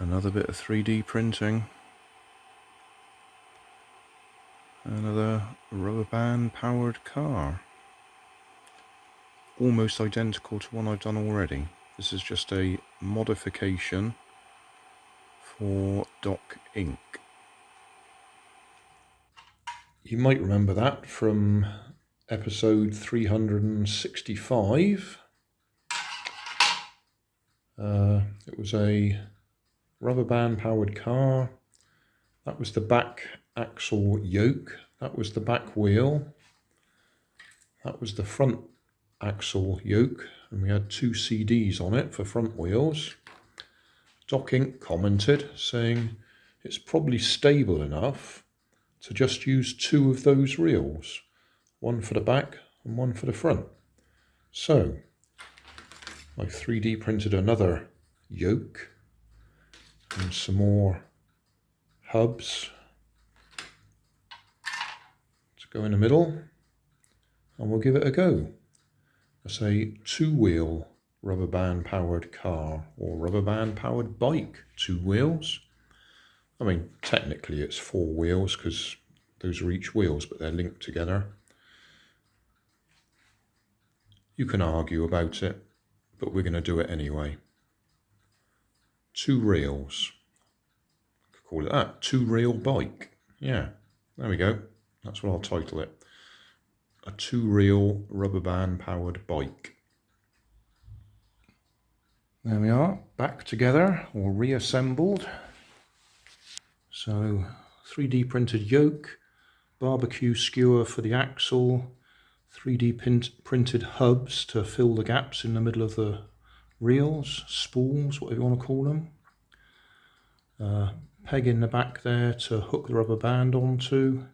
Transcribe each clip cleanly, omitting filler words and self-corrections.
Another bit of 3D printing. Another rubber band powered car. Almost identical to one I've done already. This is just a modification for Doc Inc. You might remember that from episode 365. It was a rubber band powered car. That was the back axle yoke. That was the back wheel. That was the front axle yoke. And we had 2 CDs on it for front wheels. Doc Inc. commented saying it's probably stable enough to just use 2 of those reels. One for the back and one for the front. So I 3D printed another yoke and some more hubs to go in the middle, and we'll give it a go. It's a 2-wheel rubber band powered car, or rubber band powered bike, 2 wheels. I mean, technically it's 4 wheels because those are each wheels, but they're linked together. You can argue about it, but we're going to do it anyway. 2 reels. Could call it that. 2-reel bike. Yeah, there we go. That's what I'll title it. A 2-reel rubber band powered bike. There we are, back together or reassembled. So 3D printed yoke, barbecue skewer for the axle, 3D printed hubs to fill the gaps in the middle of the reels, spools, whatever you want to call them. Peg in the back there to hook the rubber band onto.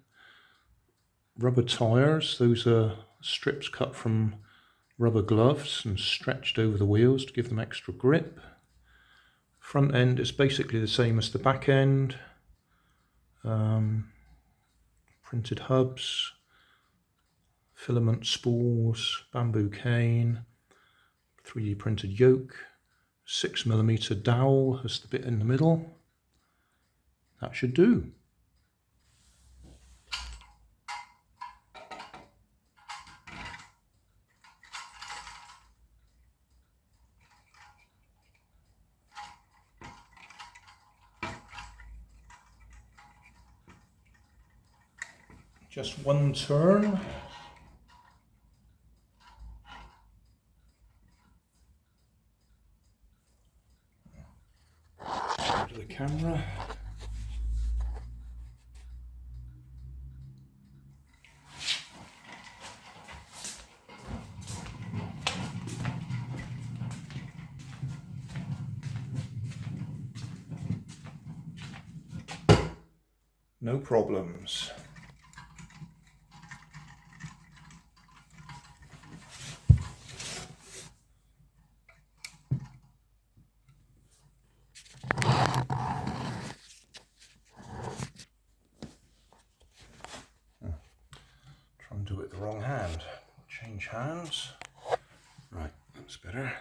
Rubber tyres, those are strips cut from rubber gloves and stretched over the wheels to give them extra grip. Front end is basically the same as the back end. Printed hubs, filament spools, bamboo cane, 3D printed yoke, 6mm dowel as the bit in the middle. That should do. Just one turn. To the camera. No problems. Try and do it with the wrong hand. Change hands. Right, that's better.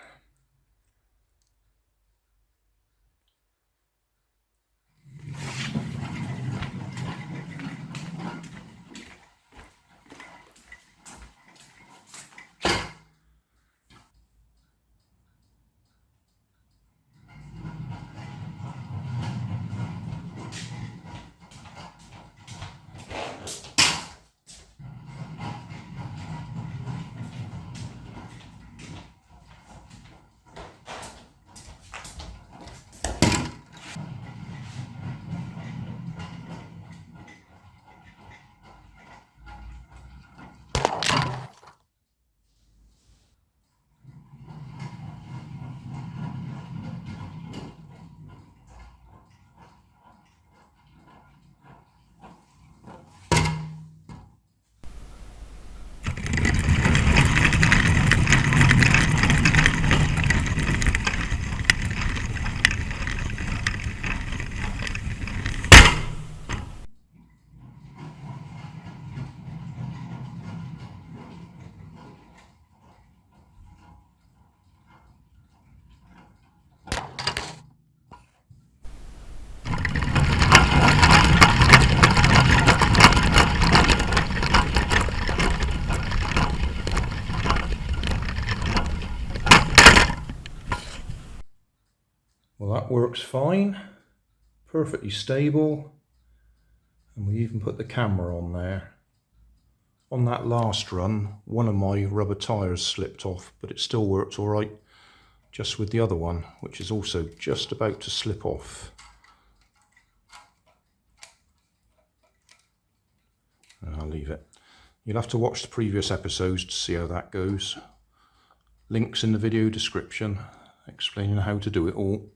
Well, that works fine, perfectly stable, and we even put the camera on there. On that last run, one of my rubber tyres slipped off, but it still worked all right, just with the other one, which is also just about to slip off. And I'll leave it. You'll have to watch the previous episodes to see how that goes. Links in the video description explaining how to do it all.